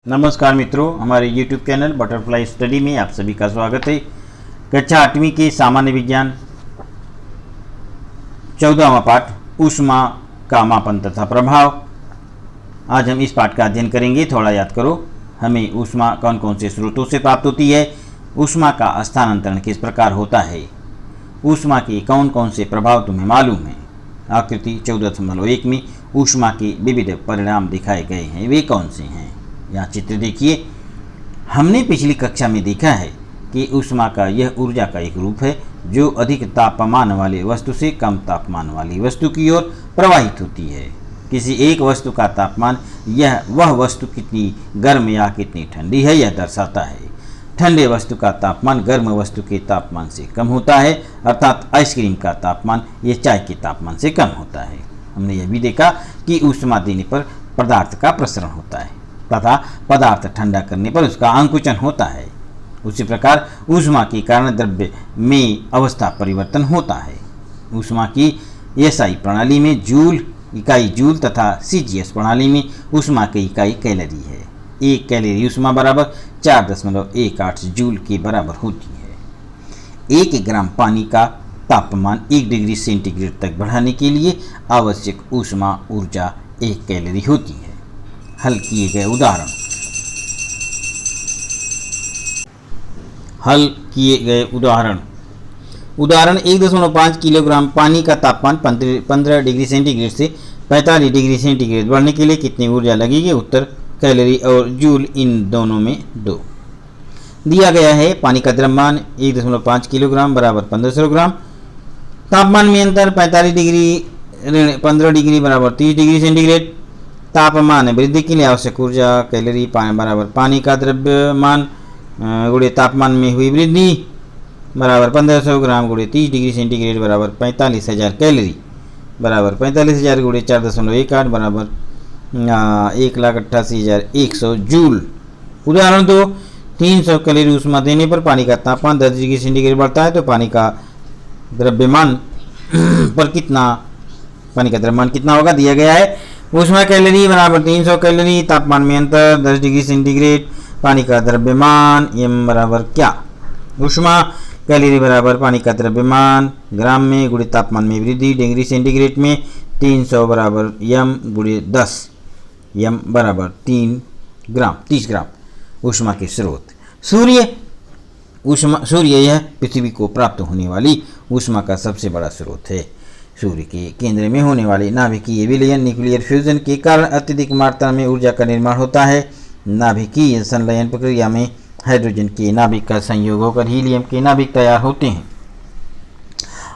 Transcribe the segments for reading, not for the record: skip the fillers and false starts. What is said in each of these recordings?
नमस्कार मित्रों, हमारे YouTube चैनल बटरफ्लाई स्टडी में आप सभी का स्वागत है। कक्षा 8वीं के सामान्य विज्ञान 14वां पाठ ऊष्मा का मापन तथा प्रभाव। आज हम इस पाठ का अध्ययन करेंगे। थोड़ा याद करो, हमें ऊष्मा कौन कौन से स्रोतों से प्राप्त होती है, ऊष्मा का स्थानांतरण किस प्रकार होता है, ऊष्मा के कौन कौन से प्रभाव तुम्हें मालूम है। आकृति 14.1 में ऊष्मा के विविध परिणाम दिखाए गए हैं, वे कौन से हैं। यहाँ चित्र देखिए। हमने पिछली कक्षा में देखा है कि ऊष्मा का यह ऊर्जा का एक रूप है जो अधिक तापमान वाले वस्तु से कम तापमान वाली वस्तु की ओर प्रवाहित होती है। किसी एक वस्तु का तापमान यह वह वस्तु कितनी गर्म या कितनी ठंडी है यह दर्शाता है। ठंडे वस्तु का तापमान गर्म वस्तु के तापमान से कम होता है, अर्थात आइसक्रीम का तापमान यह चाय के तापमान से कम होता है। हमने यह भी देखा कि ऊष्मा देने पर पदार्थ का प्रसरण होता है तथा पदार्थ ठंडा करने पर उसका अंकुचन होता है। उसी प्रकार ऊष्मा के कारण द्रव्य में अवस्था परिवर्तन होता है। ऊष्मा की एसआई प्रणाली में जूल इकाई जूल तथा सीजीएस प्रणाली में ऊष्मा की इकाई कैलोरी है। एक कैलोरी ऊष्मा बराबर 4.18 जूल के बराबर होती है। 1 ग्राम पानी का तापमान 1 डिग्री सेंटीग्रेड तक बढ़ाने के लिए आवश्यक ऊष्मा ऊर्जा 1 कैलोरी होती है। हल किए गए उदाहरण। 1.5 किलोग्राम पानी का तापमान 15 डिग्री सेंटीग्रेड से 45 डिग्री सेंटीग्रेड बढ़ने के लिए कितनी ऊर्जा लगेगी। उत्तर कैलोरी और जूल, इन दोनों में 2 दिया गया है। पानी का द्रव्यमान 1.5 किलोग्राम बराबर 1500 ग्राम। तापमान में अंतर 45 डिग्री 15 डिग्री बराबर 30 डिग्री सेंटीग्रेड। तापमान वृद्धि के लिए आवश्यक ऊर्जा कैलोरी बराबर पानी का द्रव्यमान गुणे तापमान में हुई वृद्धि बराबर 1500 ग्राम गुणे 30 डिग्री सेंटीग्रेड बराबर 45,000 कैलोरी बराबर 45,000 गुणे 4.18 बराबर 1,88,100 जूल। उदाहरण 2, 300 कैलोरी ऊष्मा देने पर पानी का तापमान 10 डिग्री सेंटीग्रेड बढ़ता है तो पानी का द्रव्यमान कितना होगा। दिया गया है ऊष्मा कैलोरी बराबर 300 कैलोरी, तापमान में अंतर 10 डिग्री सेंटीग्रेड, पानी का द्रव्यमान m बराबर क्या। ऊष्मा कैलोरी बराबर पानी का द्रव्यमान ग्राम में गुणे तापमान में वृद्धि डिग्री सेंटीग्रेड में 300 बराबर m गुणे 10, m बराबर 30 ग्राम। ऊष्मा के स्रोत। सूर्य यह पृथ्वी को प्राप्त होने वाली ऊष्मा का सबसे बड़ा स्रोत है। सूर्य के केंद्र में होने वाले नाभिकीय विलयन न्यूक्लियर फ्यूजन के कारण अत्यधिक मात्रा में ऊर्जा का निर्माण होता है। नाभिकीय संलयन प्रक्रिया में हाइड्रोजन के नाभिक का संयोग होकर हीलियम के नाभिक तैयार होते हैं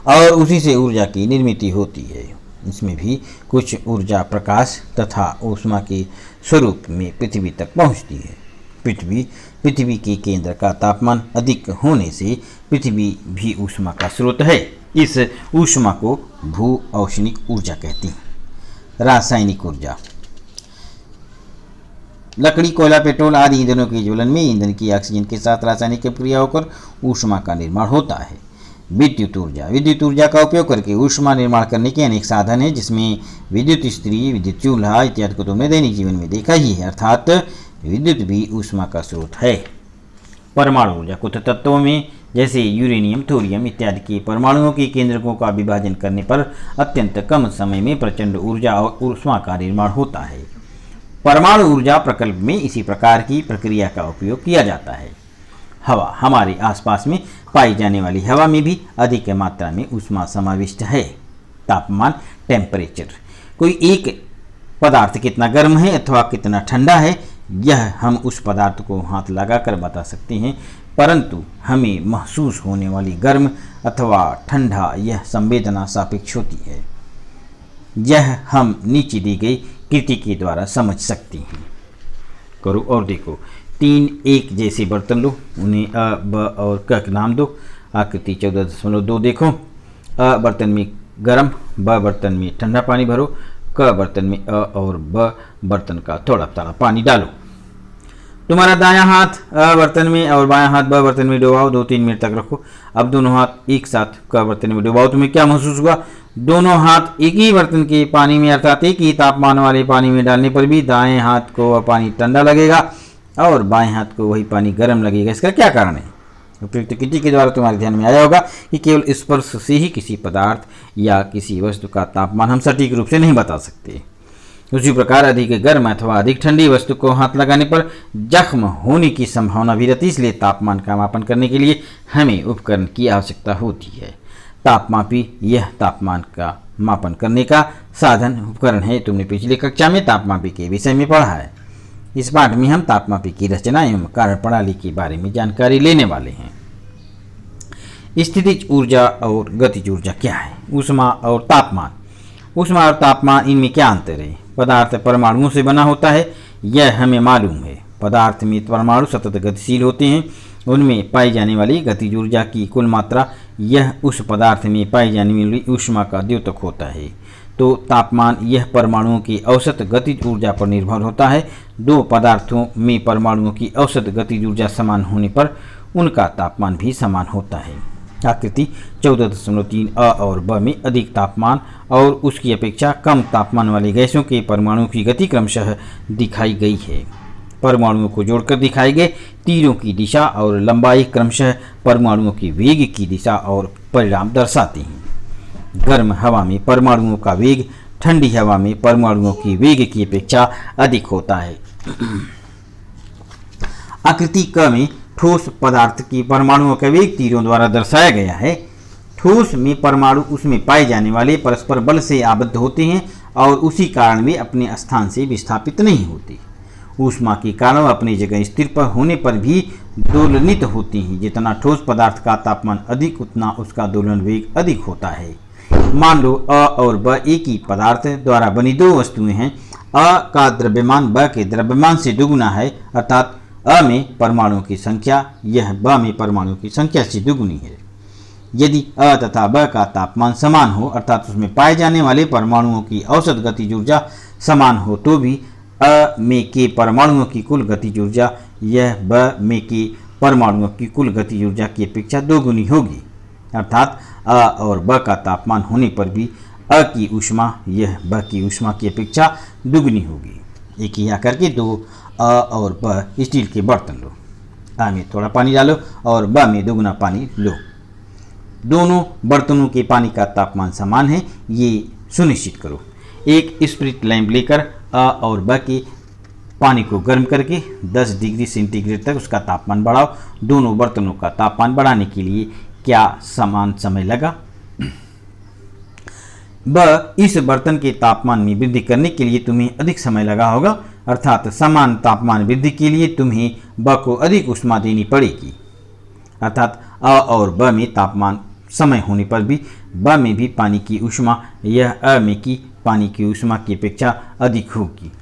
और उसी से ऊर्जा की निर्मित होती है। इसमें भी कुछ ऊर्जा प्रकाश तथा ऊष्मा के स्वरूप में पृथ्वी तक पहुंचती है। पृथ्वी के केंद्र का तापमान अधिक होने से पृथ्वी भी ऊष्मा का स्रोत है। इस ऊष्मा को भू औष्णिक ऊर्जा कहते हैं। रासायनिक ऊर्जा। लकड़ी, कोयला, पेट्रोल आदि ईंधनों के ज्वलन में ईंधन की ऑक्सीजन के साथ रासायनिक प्रक्रिया होकर ऊष्मा का निर्माण होता है। विद्युत ऊर्जा। विद्युत ऊर्जा का उपयोग करके ऊष्मा निर्माण करने के अनेक साधन हैं, जिसमें विद्युत इस्त्री, विद्युत चूल्हा इत्यादि को तुमने दैनिक जीवन में देखा ही है, अर्थात विद्युत भी ऊष्मा का स्रोत है। परमाणु ऊर्जा। कुछ तत्वों में जैसे यूरेनियम, थोरियम इत्यादि के परमाणुओं के केंद्रकों का विभाजन करने पर अत्यंत कम समय में प्रचंड ऊर्जा और ऊष्मा का निर्माण होता है। परमाणु ऊर्जा प्रकल्प में इसी प्रकार की प्रक्रिया का उपयोग किया जाता है। हवा। हमारे आसपास में पाई जाने वाली हवा में भी अधिक मात्रा में ऊष्मा समाविष्ट है। तापमान, टेम्परेचर। कोई एक पदार्थ कितना गर्म है अथवा कितना ठंडा है यह हम उस पदार्थ को हाथ लगाकर बता सकते हैं, परंतु हमें महसूस होने वाली गर्म अथवा ठंडा यह संवेदना सापेक्ष होती है। यह हम नीचे दी गई कृति के द्वारा समझ सकते हैं। करो और देखो। 3 एक जैसे बर्तन लो, उन्हें अ, ब और क नाम दो। आकृति 14.2 देखो। अ बर्तन में गर्म, ब बर्तन में ठंडा पानी भरो, क बर्तन में अ और ब बर्तन का थोड़ा थोड़ा पानी डालो। तुम्हारा दायां हाथ अ बर्तन में और बायां हाथ ब बर्तन में डुबाओ, 2-3 मिनट तक रखो। अब दोनों हाथ एक साथ क बर्तन में डुबाओ। तुम्हें क्या महसूस हुआ। दोनों हाथ एक ही बर्तन के पानी में अर्थात एक ही तापमान वाले पानी में डालने पर भी दाएं हाथ को वह पानी ठंडा लगेगा और बाएं हाथ को वही पानी गर्म लगेगा, इसका क्या कारण है? उपयुक्त कृति के द्वारा तुम्हारे ध्यान में आया होगा कि केवल स्पर्श से ही किसी पदार्थ या किसी वस्तु का तापमान हम सटीक रूप से नहीं बता सकते। उसी प्रकार अधिक गर्म अथवा अधिक ठंडी वस्तु को हाथ लगाने पर जख्म होने की संभावना भी रहती है। इसलिए तापमान का मापन करने के लिए हमें उपकरण की आवश्यकता होती है। तापमापी यह तापमान का मापन करने का साधन उपकरण है। तुमने पिछली कक्षा में तापमापी के विषय में पढ़ा है। इस पाठ में हम तापमापी की रचना एवं कारण प्रणाली के बारे में जानकारी लेने वाले हैं। स्थितिज ऊर्जा और गतिज ऊर्जा क्या है? ऊष्मा और तापमान। ऊष्मा और तापमान, इनमें क्या अंतर है? पदार्थ परमाणुओं से बना होता है, यह हमें मालूम है। पदार्थ में परमाणु सतत गतिशील होते हैं। उनमें पाई जाने वाली गतिज ऊर्जा की कुल मात्रा यह उस पदार्थ में पाई जाने वाली ऊष्मा का द्योतक होता है। तो तापमान यह परमाणुओं की औसत गतिज ऊर्जा पर निर्भर होता है। दो पदार्थों में परमाणुओं की औसत गतिज ऊर्जा समान होने पर उनका तापमान भी समान होता है। आकृति 14.3 अ और ब में अधिक तापमान और उसकी अपेक्षा कम तापमान वाली गैसों के परमाणुओं की गति क्रमशः दिखाई गई है। परमाणुओं को जोड़कर दिखाए गए तीरों की दिशा और लंबाई क्रमशः परमाणुओं की वेग की दिशा और परिणाम दर्शाती हैं। गर्म हवा में परमाणुओं का वेग ठंडी हवा में परमाणुओं की वेग की अपेक्षा अधिक होता है। आकृति क में ठोस पदार्थ की परमाणुओं का वेग तीरों द्वारा दर्शाया गया है। ठोस में परमाणु उसमें पाए जाने वाले परस्पर बल से आबद्ध होते हैं और उसी कारण वे अपने स्थान से विस्थापित नहीं होते। ऊष्मा के कारण अपनी जगह स्थिर पर होने पर भी दोलनित होती हैं। जितना ठोस पदार्थ का तापमान अधिक उतना उसका दोलन वेग अधिक होता है। मान लो अ और ब एक ही पदार्थ द्वारा बनी दो वस्तुएं हैं। अ का द्रव्यमान ब के द्रव्यमान से दुगुना है, अर्थात अ में परमाणुओं की संख्या यह ब में परमाणुओं की संख्या से दुगुनी है। यदि अ तथा ब का तापमान समान हो, अर्थात उसमें पाए जाने वाले परमाणुओं की औसत गतिज ऊर्जा समान हो, तो भी अ में के परमाणुओं की कुल गतिज ऊर्जा यह ब में के परमाणुओं की कुल गतिज ऊर्जा की अपेक्षा दोगुनी होगी। अर्थात अ और ब का तापमान होने पर भी अ की ऊष्मा यह ब की ऊष्मा की अपेक्षा दुगनी होगी। एक ही आकर के दो अ और ब स्टील के बर्तन लो। अ में थोड़ा पानी डालो और ब में दुगना पानी लो। दोनों बर्तनों के पानी का तापमान समान है, ये सुनिश्चित करो। एक स्पिरिट लैंप लेकर अ और ब के पानी को गर्म करके 10 डिग्री सेंटीग्रेड तक उसका तापमान बढ़ाओ। दोनों बर्तनों का तापमान बढ़ाने के लिए क्या समान समय लगा? ब इस बर्तन के तापमान में वृद्धि करने के लिए तुम्हें अधिक समय लगा होगा, अर्थात समान तापमान वृद्धि के लिए तुम्हें ब को अधिक ऊष्मा देनी पड़ेगी। अर्थात अ और ब में तापमान समय होने पर भी ब में भी पानी की ऊष्मा यह अ में की पानी की ऊष्मा की अपेक्षा अधिक होगी।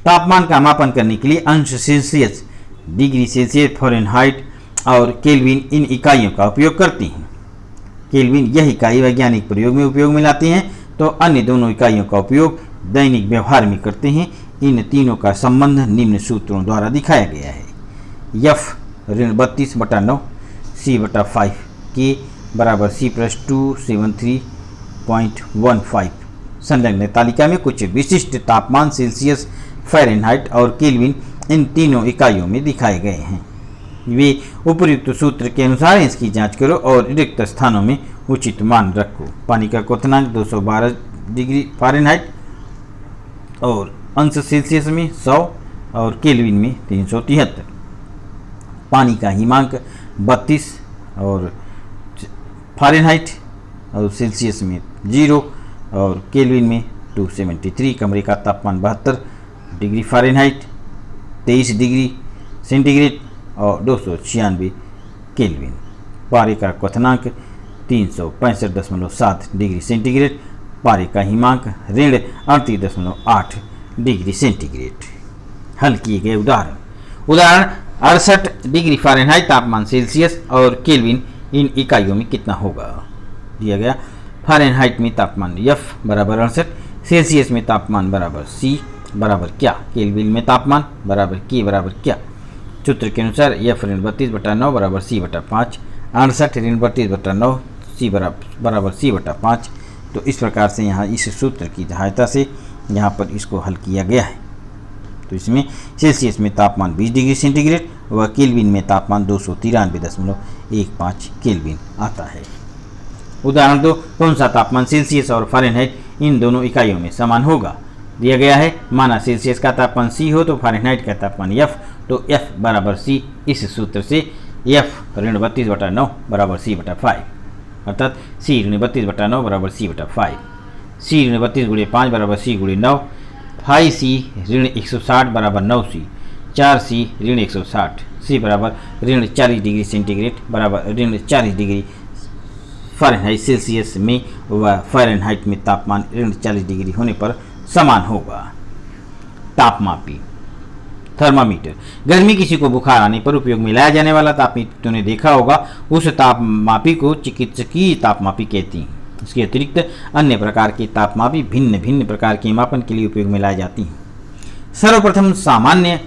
तापमान का मापन करने के लिए अंश सेल्सियस, डिग्री सेल्सियस, फ़ारेनहाइट और केल्विन इन इकाइयों का उपयोग करते हैं। केल्विन यह इकाई वैज्ञानिक प्रयोग में उपयोग में लाते हैं, तो अन्य दोनों इकाइयों का उपयोग दैनिक व्यवहार में करते हैं। इन तीनों का संबंध निम्न सूत्रों द्वारा दिखाया गया है। F ऋण 32/9 C/5 K बराबर C+273.15। संलग्न तालिका में कुछ विशिष्ट तापमान सेल्सियस, फ़ारेनहाइट और केल्विन इन तीनों इकाइयों में दिखाए गए हैं। वे उपयुक्त सूत्र के अनुसार इसकी जांच करो और रिक्त स्थानों में उचित मान रखो। पानी का क्वथनांक 212 डिग्री फ़ारेनहाइट और अंश सेल्सियस में 100 और केल्विन में 373। पानी का हिमांक 32 और फ़ारेनहाइट और सेल्सियस में 0 और केल्विन में 273। कमरे का तापमान 72 डिग्री फ़ारेनहाइट, 23 डिग्री सेंटीग्रेड और 296 केल्विन। पारे का क्वथनांक 365.7 डिग्री सेंटीग्रेड। पारे का हिमांक ऋण 38.8 डिग्री सेंटीग्रेड। हल किए गए उदाहरण 68 डिग्री फ़ारेनहाइट तापमान सेल्सियस और केल्विन इन इकाइयों में कितना होगा? दिया गया फ़ारेनहाइट में तापमान F बराबर 68, सेल्सियस में तापमान बराबर C बराबर क्या, केल्विन में तापमान बराबर K बराबर क्या। सूत्र के अनुसार F ऋण 32/9 बराबर C/5, 68 ऋण 32/9 C बराबर C/5। तो इस प्रकार से यहाँ इस सूत्र की सहायता से यहाँ पर इसको हल किया गया है। तो इसमें सेल्सियस में तापमान 20 डिग्री सेंटीग्रेड व केल्विन में तापमान 293.15 केल्विन आता है। उदाहरण 2, कौन सा तापमान सेल्सियस और फ़ारेनहाइट इन दोनों इकाइयों में समान होगा। दिया गया है, माना सेल्सियस का तापमान C हो तो फ़ारेनहाइट का तापमान F, तो F बराबर C। इस सूत्र से F ऋण 32/9 बराबर C/5, अर्थात C ऋण 32/9 बराबर C/5। C ऋण 32 × 5 बराबर C × 9, 5C ऋण 160 बराबर 9C, 4C ऋण 160, C बराबर ऋण 40 डिग्री सेंटीग्रेड बराबर ऋण 40 डिग्री फ़ारेनहाइट सेल्सियस में व फ़ारेनहाइट में तापमान ऋण 40 डिग्री होने पर समान होगा। तापमापी थर्मामीटर गर्मी किसी को बुखार आने पर उपयोग में लाया जाने वाला तापमापी तूने देखा होगा। उस तापमापी को चिकित्सकीय तापमापी कहती हैं। इसके अतिरिक्त अन्य प्रकार के तापमापी भिन्न भिन्न प्रकार के मापन के लिए उपयोग में लाई जाती हैं। सर्वप्रथम सामान्य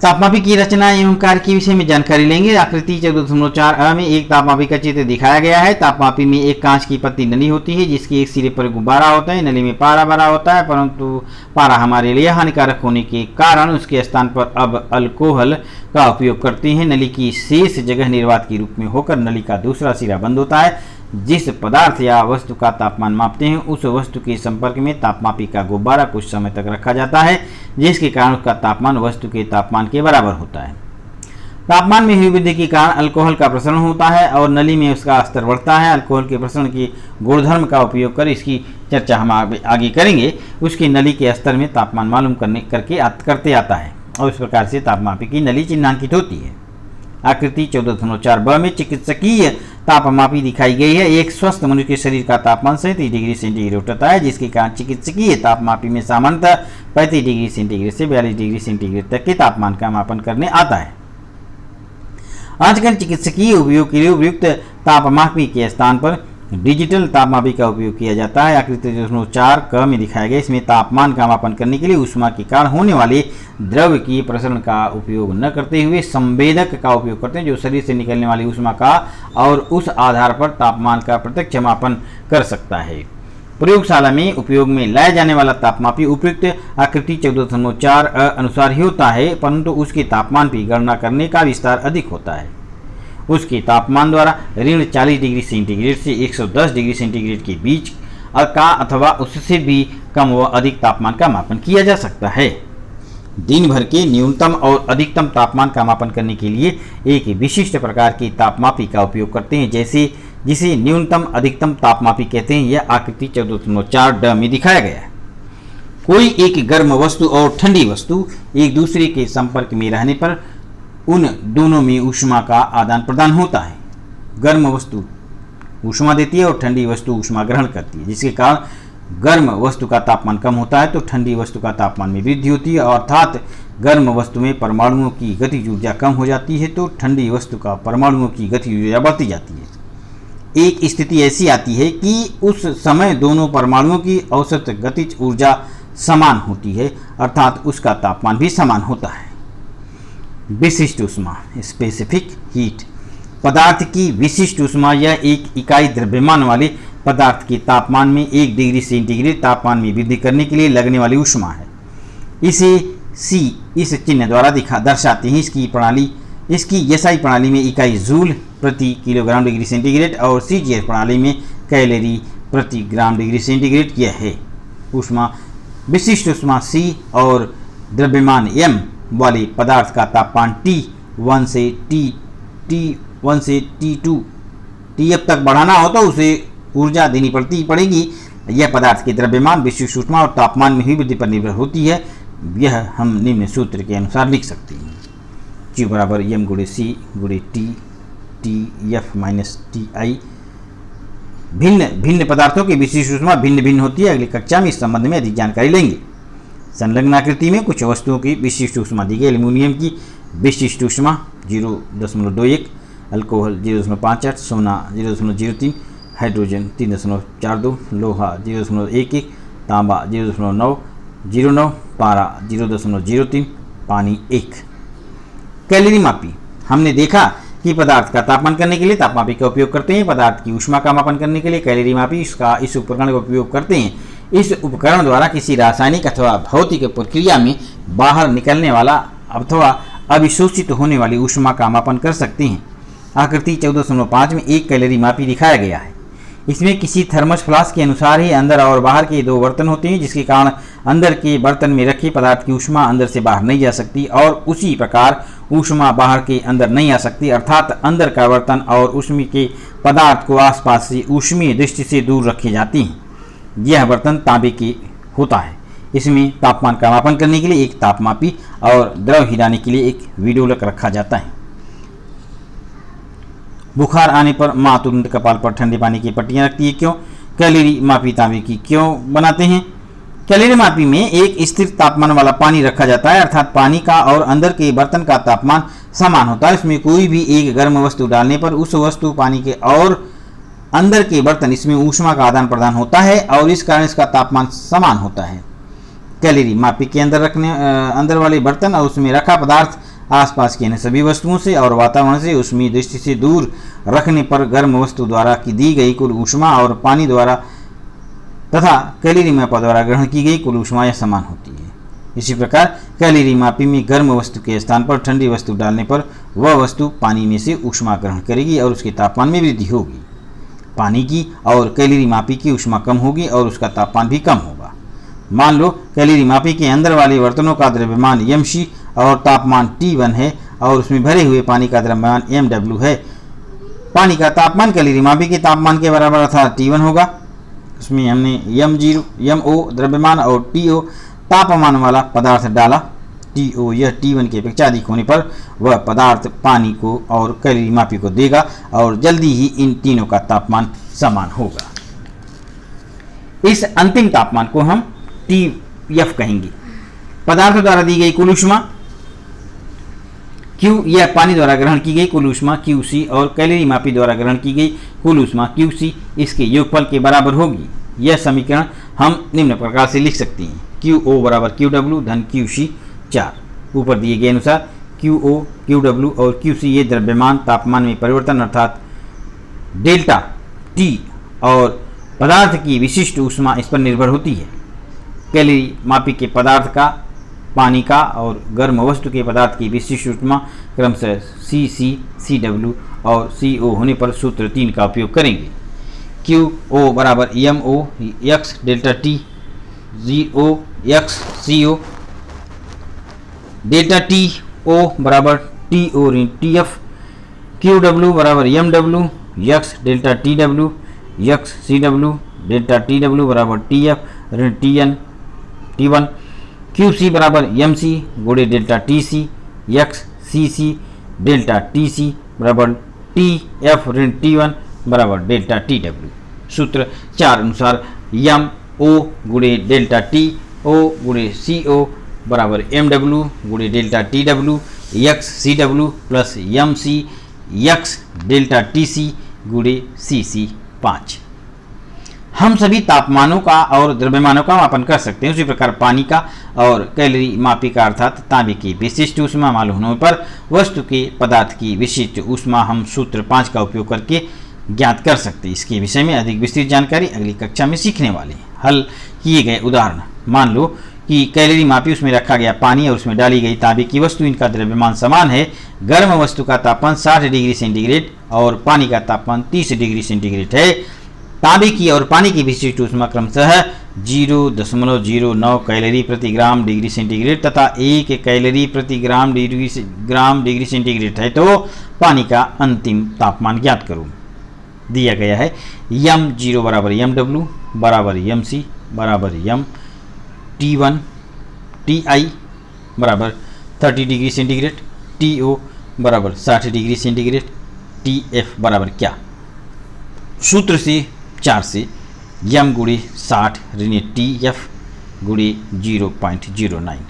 तापमापी की रचना एवं कार्य के विषय में जानकारी लेंगे। आकृति 14.4 में एक तापमापी का चित्र दिखाया गया है। तापमापी में एक कांच की पतली नली होती है जिसके एक सिरे पर गुब्बारा होता है। नली में पारा भरा होता है, परंतु पारा हमारे लिए हानिकारक होने के कारण उसके स्थान पर अब अल्कोहल का उपयोग करते हैं। नली की शेष जगह निर्वात के रूप में होकर नली का दूसरा सिरा बंद होता है। जिस पदार्थ या वस्तु का तापमान मापते हैं उस वस्तु के संपर्क में तापमापी का गुब्बारा कुछ समय तक रखा जाता है, जिसके कारण उसका तापमान वस्तु के तापमान के बराबर होता है। तापमान में हुई वृद्धि के कारण अल्कोहल का प्रसरण होता है और नली में उसका स्तर बढ़ता है। अल्कोहल के प्रसरण के गुणधर्म का उपयोग कर इसकी चर्चा हम आगे करेंगे। उसकी नली के स्तर में तापमान मालूम करते आता है और इस प्रकार से तापमापी की नली चिन्हांकित होती है। आकृति 14.4 में चिकित्सकीय तापमापी दिखाई गई है। एक स्वस्थ मनुष्य के शरीर का तापमान 37 डिग्री सेंटीग्रेड होता है, जिसके कारण चिकित्सकीय तापमापी में सामान्यतः 35 डिग्री सेंटीग्रेड से 42 डिग्री सेंटीग्रेड तक के तापमान का मापन करने आता है। आजकल चिकित्सकीय उपयोग के लिए उपयुक्त तापमापी के स्थान पर डिजिटल तापमापी का उपयोग किया जाता है। आकृति 14 में दिखाया गया इसमें तापमान का मापन करने के लिए ऊष्मा के कारण होने वाले द्रव की प्रसरण का उपयोग न करते हुए संवेदक का उपयोग करते हैं, जो शरीर से निकलने वाली ऊष्मा का और उस आधार पर तापमान का प्रत्यक्ष मापन कर सकता है। प्रयोगशाला में उपयोग में लाया जाने वाला तापमापी उपयुक्त आकृति 14.4 अनुसार ही होता है, परंतु उसके तापमान की गणना करने का विस्तार अधिक होता है। उसके तापमान द्वारा ऋण 40 डिग्री सेंटीग्रेड से 110 डिग्री सेंटीग्रेड के बीच का अथवा उससे भी कम व अधिक तापमान का मापन किया जा सकता है। दिन भर के न्यूनतम और अधिकतम तापमान का मापन करने के लिए एक विशिष्ट प्रकार की तापमापी का उपयोग करते हैं, जिसे न्यूनतम अधिकतम तापमापी कहते हैं। यह आकृति 14.4 में दिखाया गया है। कोई एक गर्म वस्तु और ठंडी वस्तु एक दूसरे के संपर्क में रहने पर उन दोनों में ऊष्मा का आदान प्रदान होता है। गर्म वस्तु ऊष्मा देती है और ठंडी वस्तु ऊष्मा ग्रहण करती है, जिसके कारण गर्म वस्तु का तापमान कम होता है तो ठंडी वस्तु का तापमान में वृद्धि होती है। अर्थात गर्म वस्तु में परमाणुओं की गतिज ऊर्जा कम हो जाती है तो ठंडी वस्तु का परमाणुओं की गतिज ऊर्जा बढ़ती जाती है। एक स्थिति ऐसी आती है कि उस समय दोनों परमाणुओं की औसत गतिज ऊर्जा समान होती है, अर्थात उसका तापमान भी समान होता है। विशिष्ट ऊष्मा स्पेसिफिक हीट पदार्थ की विशिष्ट ऊष्मा यह एक इकाई द्रव्यमान वाले पदार्थ के तापमान में 1 डिग्री सेंटीग्रेड तापमान में वृद्धि करने के लिए लगने वाली ऊष्मा है। इसे C इस चिन्ह द्वारा दर्शाते हैं। इसकी SI प्रणाली में इकाई जूल प्रति किलोग्राम डिग्री सेंटीग्रेड और CGS प्रणाली में कैलोरी प्रति ग्राम डिग्री सेंटीग्रेड यह है। ऊष्मा विशिष्ट ऊष्मा C और द्रव्यमान M वाले पदार्थ का तापमान T1 से T2 TF तक बढ़ाना हो तो उसे ऊर्जा देनी पड़ेगी। यह पदार्थ के द्रव्यमान विशिष्ट ऊष्मा और तापमान में हुई वृद्धि पर निर्भर होती है। यह हम निम्न सूत्र के अनुसार लिख सकते हैं। Q बराबर M गुणे C गुणे T TF माइनस TI। भिन्न भिन्न पदार्थों की विशिष्ट ऊष्मा भिन्न भिन्न होती है। अगली कक्षा में इस संबंध में अधिक जानकारी लेंगे। संलग्न आकृति में कुछ वस्तुओं की विशिष्ट ऊष्मा दी गई। एल्युमिनियम की विशिष्ट ऊष्मा 0.21, अल्कोहल 0.58, सोना 0.03, हाइड्रोजन 3.42, लोहा 0.11, तांबा 0.09, पारा 0.03, पानी 1। कैलोरी मापी हमने देखा कि पदार्थ का तापमान करने के लिए तापमापी का उपयोग करते हैं। पदार्थ की ऊष्मा का मापन करने के लिए कैलोरी मापी इस उपकरण का उपयोग करते हैं। इस उपकरण द्वारा किसी रासायनिक अथवा भौतिक प्रक्रिया में बाहर निकलने वाला अथवा अभिशोषित होने वाली ऊष्मा का मापन कर सकते हैं। आकृति 14.5 में एक कैलोरी मापी दिखाया गया है। इसमें किसी थर्मस फ्लास्क के अनुसार ही अंदर और बाहर के दो बर्तन होते हैं, जिसके कारण अंदर के बर्तन में रखे पदार्थ की ऊष्मा अंदर से बाहर नहीं जा सकती और उसी प्रकार ऊष्मा बाहर के अंदर नहीं आ सकती, अर्थात अंदर का बर्तन और उसमें के पदार्थ को आसपास से ऊष्मीय दृष्टि से दूर रखे जाते हैं। यह बर्तन तांबे के होता है। इसमें तापमान का मापन करने के लिए एक तापमापी और द्रव हिलाने के लिए एक विडोलक रखा जाता है। बुखार आने पर माँ तुरंत कपाल पर ठंडे पानी की पट्टियाँ रखती है। क्यों? कैलोरी मापी तांबे की क्यों बनाते हैं? कैलोरी मापी में एक स्थिर तापमान वाला पानी रखा जाता है, अर्थात पानी का और अंदर के बर्तन का तापमान समान होता है। इसमें कोई भी एक गर्म वस्तु डालने पर उस वस्तु पानी के और अंदर के बर्तन इसमें ऊष्मा का आदान प्रदान होता है और इस कारण इसका तापमान समान होता है। कैलोरी मापी के अंदर वाले बर्तन और उसमें रखा पदार्थ आसपास के अन्य सभी वस्तुओं से और वातावरण से ऊष्मीय दृष्टि से दूर रखने पर गर्म वस्तु द्वारा की दी गई कुल ऊष्मा और पानी द्वारा तथा कैलोरी मापा द्वारा ग्रहण की गई कुल ऊष्मा यह समान होती है। इसी प्रकार कैलोरी मापी में गर्म वस्तु के स्थान पर ठंडी वस्तु डालने पर वह वस्तु पानी में से ऊष्मा ग्रहण करेगी और उसके तापमान में वृद्धि होगी। पानी की और कैलोरी मापी की ऊष्मा कम होगी और उसका तापमान भी कम होगा। मान लो कैलोरी मापी के अंदर वाले बर्तनों का द्रव्यमान mc और तापमान T1 है और उसमें भरे हुए पानी का द्रव्यमान mw है। पानी का तापमान कैलोरी मापी के तापमान के बराबर अर्थात T1 होगा। उसमें हमने mo द्रव्यमान और To तापमान वाला पदार्थ डाला। To यह T1 की अपेक्षा अधिक होने पर वह पदार्थ पानी को और कैलोरी मापी को देगा और जल्दी ही इन तीनों का तापमान समान होगा। इस अंतिम तापमान को हम TF कहेंगे। पदार्थ द्वारा दी गई कुल ऊष्मा Q यह पानी द्वारा ग्रहण की गई कुल ऊष्मा QC और कैलोरी मापी द्वारा ग्रहण की गई कुल ऊष्मा QC इसके योगफल के बराबर होगी। यह समीकरण हम निम्न प्रकार से लिख सकते हैं। QO बराबर QW धन QC 4। ऊपर दिए गए अनुसार QO, QW और QC ये द्रव्यमान तापमान में परिवर्तन अर्थात डेल्टा T और पदार्थ की विशिष्ट ऊष्मा इस पर निर्भर होती है। कैलोरी मापी के पदार्थ का, पानी का और गर्म वस्तु के पदार्थ की विशिष्ट ऊष्मा क्रमशः CC, CW और CO होने पर सूत्र 3 का उपयोग करेंगे। QO बराबर MO x delta T 0 x CO delta TO बराबर TO ऋण TF। QW बराबर MW x delta TW x CW delta TW बराबर TF ऋण T1। QC बराबर MC गुणे delta TC x CC delta TC बराबर TF ऋण T1 बराबर डेल्टा TW। सूत्र 4 अनुसार MO गुणे डेल्टा TO गुणे CO बराबर MW गुणे delta TW x CW plus MC x delta TC गुणे CC 5। हम सभी तापमानों का और द्रव्यमानों का मापन कर सकते हैं। उसी प्रकार पानी का और कैलोरी मापी का अर्थात तांबे की विशिष्ट ऊष्मा मालूम होने पर वस्तु के पदार्थ की विशिष्ट ऊष्मा हम सूत्र 5 का उपयोग करके ज्ञात कर सकते हैं। इसके विषय में अधिक विस्तृत जानकारी अगली कक्षा में सीखने वाले हैं। हल किए गए उदाहरण, मान लो कि कैलोरी मापी उसमें रखा गया पानी और उसमें डाली गई तांबे की वस्तु, इनका द्रव्यमान समान है। गर्म वस्तु का तापमान 60 डिग्री सेंटीग्रेड और पानी का तापमान 30 डिग्री सेंटीग्रेड है। तांबे की और पानी की विशिष्ट ऊष्मा क्रमशः 0.09 कैलोरी प्रति ग्राम डिग्री सेंटीग्रेड तथा 1 कैलोरी प्रति ग्राम डिग्री सेंटीग्रेड है। तो पानी का अंतिम तापमान ज्ञात करो। दिया गया है M0 बराबर MW बराबर MC बराबर M T1 TI बराबर 30 डिग्री सेंटीग्रेड, TO बराबर 60 डिग्री सेंटीग्रेड, TF बराबर क्या? सूत्र से 4 से M गुणे 60 ऋण TF गुणे 0.09,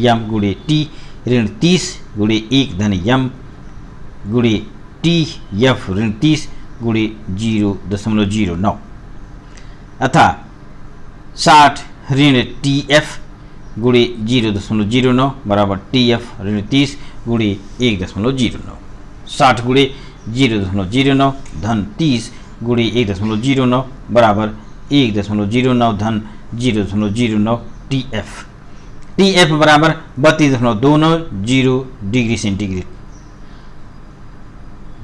M गुणे T ऋण 30 गुणे 1 धन M गुणे TF ऋण 30 गुणे 0.09 अथा 60 ऋण TF गुणे 0.09 बराबर TF ऋण 30 गुणे 1.09। 60 गुणे 0.09 धन 30 गुणे 1.09 बराबर 1.09 धन 0.09 TF। TF बराबर 32.29 डिग्री सेंटीग्रेड,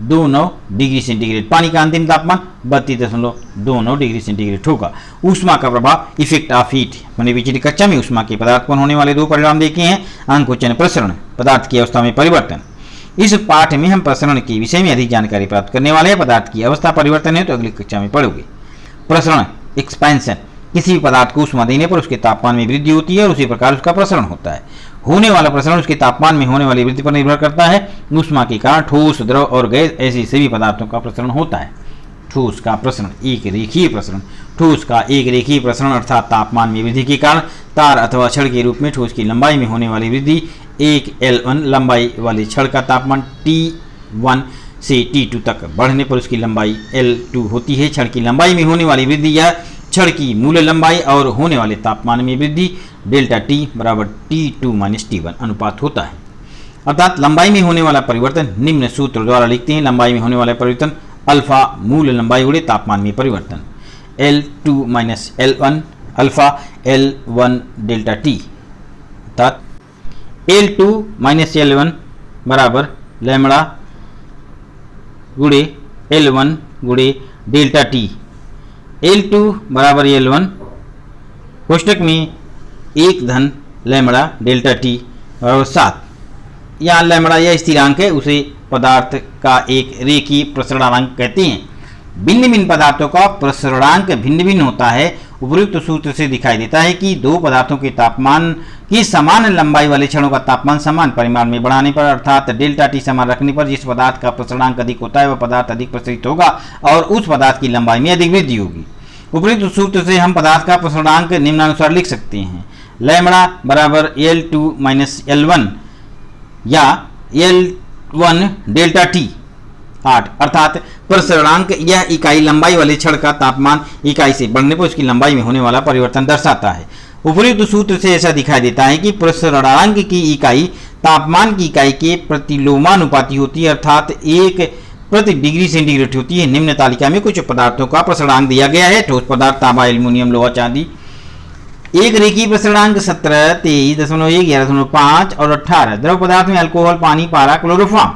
29 डिग्री सेंटीग्रेड। पानी का अंतिम तापमान 32.29 डिग्री सेंटीग्रेड होगा। ऊष्मा का प्रभाव, इफेक्ट ऑफ हीट। मैंने पिछली कक्षा में ऊष्मा के पदार्थ पर होने वाले दो परिणाम देखे हैं, अंकुचन, प्रसरण, पदार्थ की अवस्था में परिवर्तन। इस पाठ में हम प्रसरण के विषय में अधिक जानकारी प्राप्त करने वाले हैं। पदार्थ की अवस्था परिवर्तन है तो अगली कक्षा में पढ़ोगे। प्रसरण, एक्सपेंशन, किसी भी पदार्थ को ऊष्मा देने पर उसके तापमान में वृद्धि होती है और उसी प्रकार उसका प्रसरण होता है। होने वाला प्रसरण उसके तापमान में होने वाली वृद्धि पर निर्भर करता है। ऊष्मा के कारण ठोस, द्रव और गैस ऐसे सभी पदार्थों का प्रसरण होता है। ठोस का प्रसरण, एक रेखीय प्रसरण। ठोस का एक रेखीय प्रसरण अर्थात तापमान में वृद्धि के कारण तार अथवा छड़ के रूप में ठोस की लंबाई में होने वाली वृद्धि। एक L1 लंबाई वाले छड़ का तापमान T1 से T2 तक बढ़ने पर उसकी लंबाई L2 होती है। छड़ की लंबाई में होने वाली वृद्धि या छड़ की मूल लंबाई और होने वाले तापमान में वृद्धि डेल्टा T बराबर T2 - T1 अनुपात होता है। अर्थात लंबाई में होने वाला परिवर्तन निम्न सूत्र द्वारा लिखते हैं। लंबाई में होने वाला परिवर्तन अल्फा मूल लंबाई गुणे तापमान में परिवर्तन, L2 - L1 alpha L1 delta T। अर्थात L2 - L1 बराबर लैम्बडा गुणे L1 गुणे डेल्टा T। L2 बराबर L1 कोष्टक में 1 धन लैम्बडा डेल्टा T बराबर 7। यहाँ लैम्बडा यह स्थिरांक है, उसे पदार्थ का एक रेखीय प्रसरणांक कहते हैं। भिन्न भिन्न पदार्थों का प्रसरणांक भिन्न भिन्न होता है। उपयुक्त सूत्र से दिखाई देता है कि दो पदार्थों के तापमान की समान लंबाई वाले छड़ों का तापमान समान परिमाण में बढ़ाने पर अर्थात डेल्टा T समान रखने पर जिस पदार्थ का प्रसरणांक अधिक होता है वह पदार्थ अधिक प्रसरित होगा और उस पदार्थ की लंबाई में अधिक वृद्धि होगी। उपयुक्त सूत्र से हम पदार्थ का प्रसरणांक निम्नानुसार लिख सकते हैं। लैम्बडा बराबर L2 - L1 या L1 डेल्टा T 8। अर्थात प्रसरणांक यह इकाई लंबाई वाले छड़ का तापमान इकाई से बढ़ने पर उसकी लंबाई में होने वाला परिवर्तन दर्शाता है। उपयुक्त सूत्र से ऐसा दिखाई देता है कि प्रसरणांक की इकाई तापमान की इकाई के प्रतिलोमानुपाती होती है, अर्थात 1 प्रति डिग्री सेंटीग्रेड होती है। निम्न तालिका में कुछ पदार्थों का प्रसरणांक दिया गया है। ठोस पदार्थ तांबा, एल्युमिनियम, लोहा, चांदी। एक रेखीय प्रसरणांक 17, 23.1, 11.5 और 18। द्रव पदार्थ में अल्कोहल, पानी, पारा, क्लोरोफॉर्म।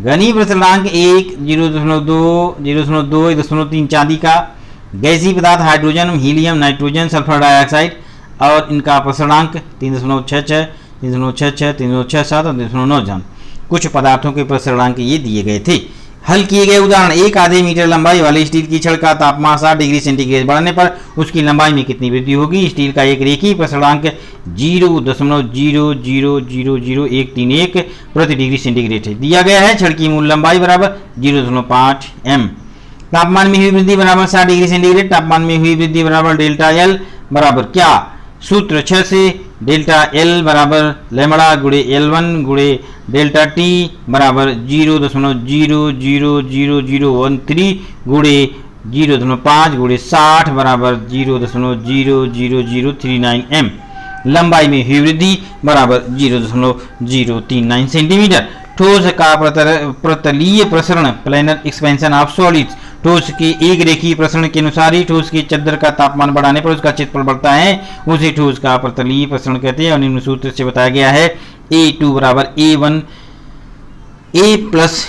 घनीय प्रसरणांक 1, 0.2, 0.2, 1.3 चांदी का। गैसीय पदार्थ hydrogen, helium, nitrogen, sulphur dioxide और इनका प्रसरणांक 3.66, 3.66, 3.67 और 3.9। कुछ पदार्थों के प्रसरणांक ये दिए गए थे। हल किए गए उदाहरण, एक आधे मीटर लंबाई वाले स्टील की छड़ का तापमान 60 डिग्री सेंटीग्रेड बढ़ने पर उसकी लंबाई में कितनी वृद्धि होगी। स्टील का एक रेखीय प्रसरणांक 0.0000131 प्रति डिग्री सेंटीग्रेड है, दिया गया है। छड़ की मूल लंबाई बराबर 0.5 m। तापमान में हुई वृद्धि बराबर 60 डिग्री सेंटीग्रेड। तापमान में हुई वृद्धि बराबर डेल्टा L बराबर क्या, सूत्र 6 से डेल्टा L बराबर लैम्बडा गुणे L1 गुणे डेल्टा T बराबर 0.00013 गुणे 0.5 गुणे 60 बराबर 0.00039 m। लंबाई में हुई वृद्धि बराबर 0.039 सेंटीमीटर। ठोस का प्रतलीय प्रसरण, प्लेनर एक्सपेंशन ऑफ सॉलिड्स। ठोस के एक रेखीय प्रसरण के अनुसार ही ठोस की चद्दर का तापमान बढ़ाने पर उसका क्षेत्रफल बढ़ता है, उसे ठोस का प्रतलीय प्रसरण कहते हैं। और निम्न सूत्र से बताया गया है A2 बराबर A1 A प्लस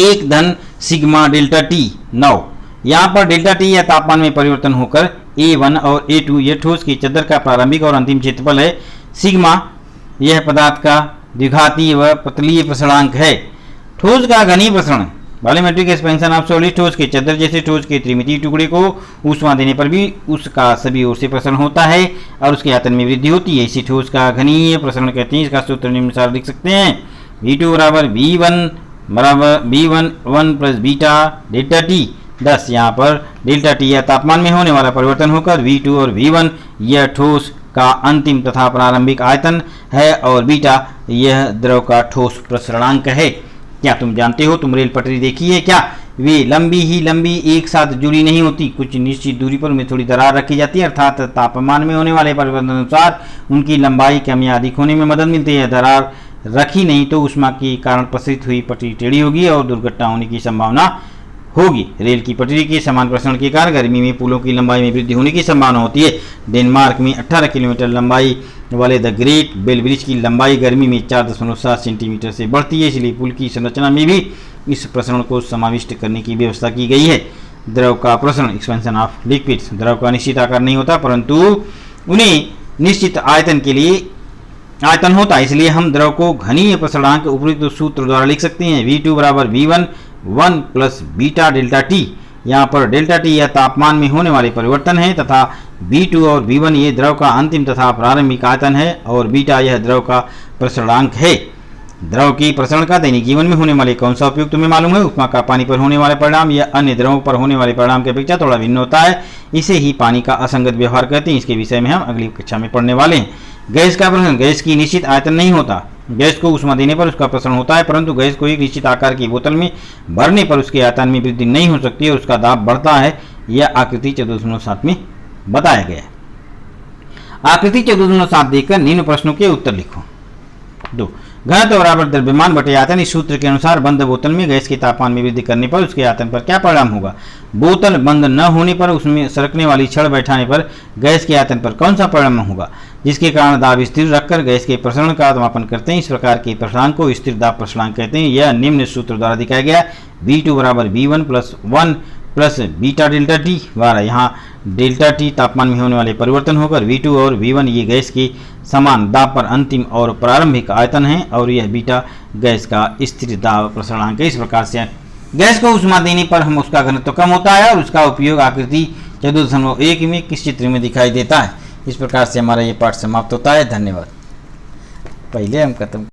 एक धन सिग्मा डेल्टा T 9। यहाँ पर डेल्टा T या तापमान में परिवर्तन होकर A1 और A2 यह ठोस की चद्दर का प्रारंभिक और अंतिम क्षेत्रफल है। सिग्मा यह पदार्थ का द्विघातीय व प्रतलीय प्रसरणांक है। ठोस का घनीय प्रसरण, वॉल्यूमेट्रिक एक्सपेंशन ऑफ सॉलिड। ठोस के चद्दर जैसे ठोस के त्रिमितीय टुकड़े को ऊष्मा देने पर भी उसका सभी ओर से प्रसरण होता है और उसके आयतन में वृद्धि होती है, इसी ठोस का घनीय प्रसरण कहते हैं। इसका सूत्र निम्नानुसार लिख सकते हैं। V2 बराबर V1 बराबर V1 plus beta delta T 10। यहाँ पर डेल्टा T या तापमान में होने वाला परिवर्तन होकर V2 और V1 यह ठोस का अंतिम तथा प्रारंभिक आयतन है और बीटा यह द्रव का ठोस प्रसरणांक है। क्या तुम जानते हो, तुम रेल पटरी देखी है क्या, वे लंबी एक साथ जुड़ी नहीं होती। कुछ निश्चित दूरी पर उनमें थोड़ी दरार रखी जाती है, अर्थात तापमान में होने वाले परिवर्तन अनुसार उनकी लंबाई कम या अधिक होने में मदद मिलती है। दरार रखी नहीं तो ऊष्मा के कारण प्रसरित हुई पटरी टेढ़ी होगी और दुर्घटना होने की संभावना होगी। रेल की पटरी के समान प्रसारण के कारण गर्मी में पुलों की लंबाई में वृद्धि होने की संभावना होती है। डेनमार्क में 18 किलोमीटर लंबाई वाले द ग्रेट बेल ब्रिज की लंबाई गर्मी में 4.7 सेंटीमीटर से बढ़ती है, इसलिए पुल की संरचना में भी इस प्रसारण को समाविष्ट करने की व्यवस्था की गई है। द्रव का प्रसारण, एक्सपेंशन ऑफ लिक्विड्स। द्रव का निश्चित आकार नहीं होता परंतु उन्हें निश्चित आयतन होता है, इसलिए हम द्रव को घनीय प्रसारणांक उपयुक्त सूत्र द्वारा लिख सकते हैं। V2 बराबर V1 1 plus beta delta T. यहाँ पर डेल्टा टी यह तापमान में होने वाले परिवर्तन है तथा V2 और V1 ये द्रव का अंतिम तथा प्रारंभिक आयतन है और बीटा यह द्रव का प्रसारणांक है। द्रव की प्रसारण का दैनिक जीवन में होने वाले कौन सा उपयोग तुम्हें मालूम है? उपमा का पानी पर होने वाले परिणाम या अन्य द्रवों पर होने वाले परिणाम की अपेक्षा थोड़ा भिन्न होता है, इसे ही पानी का असंगत व्यवहार कहते हैं। इसके विषय में हम अगली कक्षा में पढ़ने वाले हैं। गैस का प्रसारण, गैस की निश्चित आयतन नहीं होता। गैस को ऊष्मा देने पर उसका प्रसारण होता है, परंतु गैस को एक निश्चित आकार की बोतल में भरने पर उसके आयतन में वृद्धि नहीं हो सकती और उसका दाब बढ़ता है। यह आकृति 14.7 में बताया गया है। आकृति 14.7 देखकर निम्न प्रश्नों के उत्तर लिखो। 2. घनत्व बराबर द्रव्यमान बटे आयतन। इस सूत्र के अनुसार बंद बोतल में गैस के तापमान में वृद्धि करने पर उसके आयतन पर क्या परिणाम होगा? बोतल बंद न होने पर उसमें सरकने वाली छड़ बैठाने पर गैस के आयतन पर कौन सा परिणाम होगा? जिसके कारण दाब स्थिर रखकर गैस के प्रसारण का मापन करते हैं। इस प्रकार के प्रसारण को स्थिर दाब प्रसारण कहते हैं। यह निम्न सूत्र द्वारा दिखाया गया। V2 बराबर V1 plus 1 plus beta delta T द्वारा यहाँ डेल्टा टी तापमान में होने वाले परिवर्तन होकर V2 और V1 ये गैस के समान दाब पर अंतिम और प्रारंभिक आयतन है और यह बीटा गैस का स्थिर दाब प्रसारणांक है। इस प्रकार से गैस को ऊष्मा देने पर हम उसका घनत्व कम होता है और उसका उपयोग आकृति 14.1 में किस चित्र में दिखाई देता है। इस प्रकार से हमारा ये पाठ समाप्त होता है। धन्यवाद। पहले हम खत्म